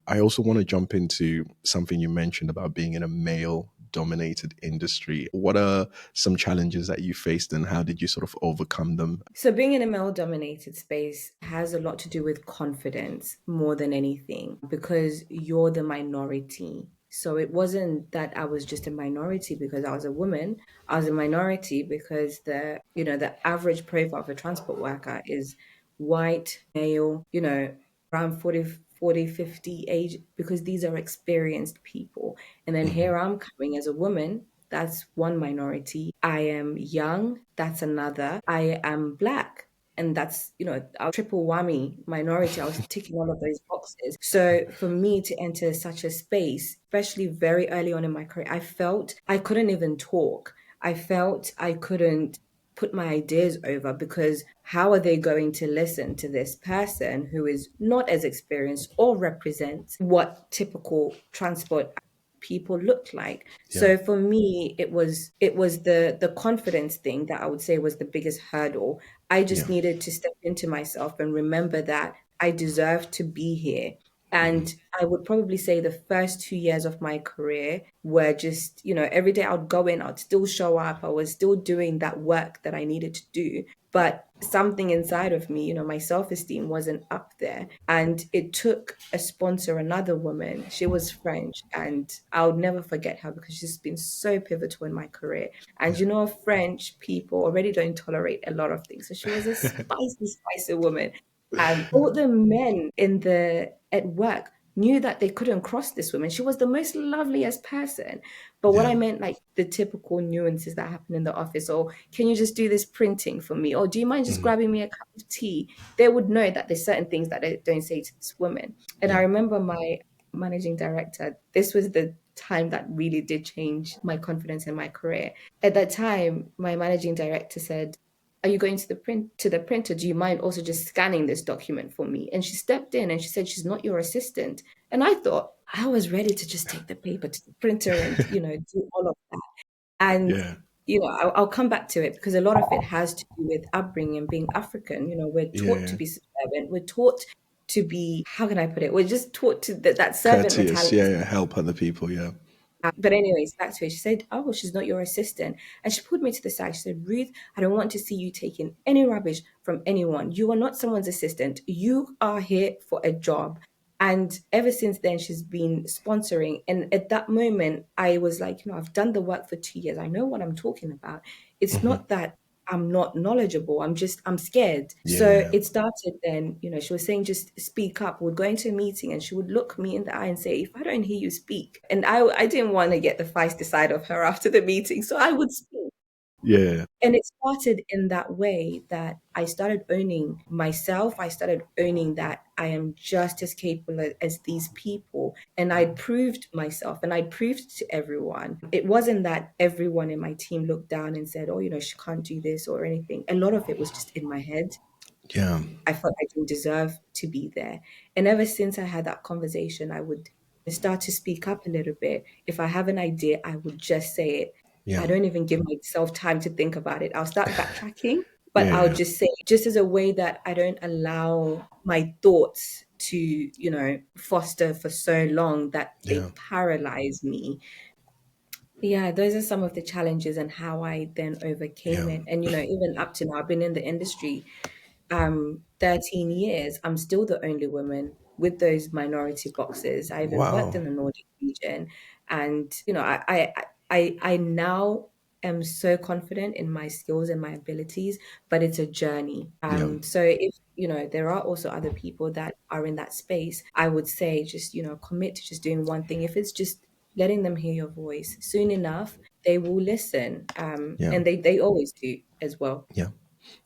I also want to jump into something you mentioned about being in a male dominated industry. What are some challenges that you faced and how did you sort of overcome them? So, being in a male dominated space has a lot to do with confidence more than anything because you're the minority. So, it wasn't that I was just a minority because I was a woman. I was a minority because the average profile of a transport worker is white, male, around 40, 50 age, because these are experienced people. And then Hmm. here I'm coming as a woman. That's one minority. I am young. That's another. I am black. And that's, a triple whammy minority. I was ticking all of those boxes. So for me to enter such a space, especially very early on in my career, I felt I couldn't even talk. I felt I couldn't put my ideas over because how are they going to listen to this person who is not as experienced or represents what typical transport people look like? Yeah. So for me, it was the confidence thing that I would say was the biggest hurdle. I just Yeah. needed to step into myself and remember that I deserve to be here. Hmm. And I would probably say the first 2 years of my career were just, every day I'd go in, I'd still show up, I was still doing that work that I needed to do. But something inside of me, my self esteem wasn't up there. And it took a sponsor, another woman. She was French, and I'll never forget her because she's been so pivotal in my career. And Yeah. French people already don't tolerate a lot of things. So she was a spicy, spicy woman. And all the men at work knew that they couldn't cross this woman. She was the most loveliest person. But what Yeah. I meant, like the typical nuances that happen in the office, or can you just do this printing for me? Or do you mind just Hmm. grabbing me a cup of tea? They would know that there's certain things that they don't say to this woman. And I Yeah. remember my managing director, this was the time that really did change my confidence in my career. At that time, my managing director said, are you going to the printer? Do you mind also just scanning this document for me? And she stepped in and she said, she's not your assistant. And I thought I was ready to just take the paper to the printer and, do all of that. And, Yeah. I'll come back to it because a lot of it has to do with upbringing, being African. We're Yeah. taught to Yeah. be subservient. We're taught to be, how can I put it? We're just taught to that servant Courteous. mentality. Yeah. Yeah. Help other people. Yeah. But anyways, back to it. She said, oh, she's not your assistant. And she pulled me to the side. She said, Ruth, I don't want to see you taking any rubbish from anyone. You are not someone's assistant. You are here for a job. And ever since then, she's been sponsoring. And at that moment, I was like, I've done the work for 2 years. I know what I'm talking about. It's Hmm. not that I'm not knowledgeable. I'm scared. So Yeah. it started then, she was saying, just speak up. We'd go into a meeting and she would look me in the eye and say, if I don't hear you speak. And I didn't want to get the feisty side of her after the meeting. So I would speak. Yeah. And it started in that way that I started owning myself. I started owning that I am just as capable as these people. And I'd proved myself and I'd proved to everyone. It wasn't that everyone in my team looked down and said, oh, she can't do this or anything. A lot of it was just in my head. Yeah. I felt I didn't deserve to be there. And ever since I had that conversation, I would start to speak up a little bit. If I have an idea, I would just say it. I Yeah. don't even give myself time to think about it. I'll start backtracking, but Yeah. I'll Yeah. just say it just as a way that I don't allow my thoughts to, foster for so long that Yeah. they paralyze me. Yeah, those are some of the challenges and how I then overcame Yeah. it. And, even up to now, I've been in the industry 13 years. I'm still the only woman with those minority boxes. I even worked Wow. in the Nordic region. And, I now am so confident in my skills and my abilities, but it's a journey. Yeah. So if, there are also other people that are in that space, I would say just, commit to just doing one thing. If it's just letting them hear your voice, soon enough, they will listen. Yeah. And they always do as well. Yeah.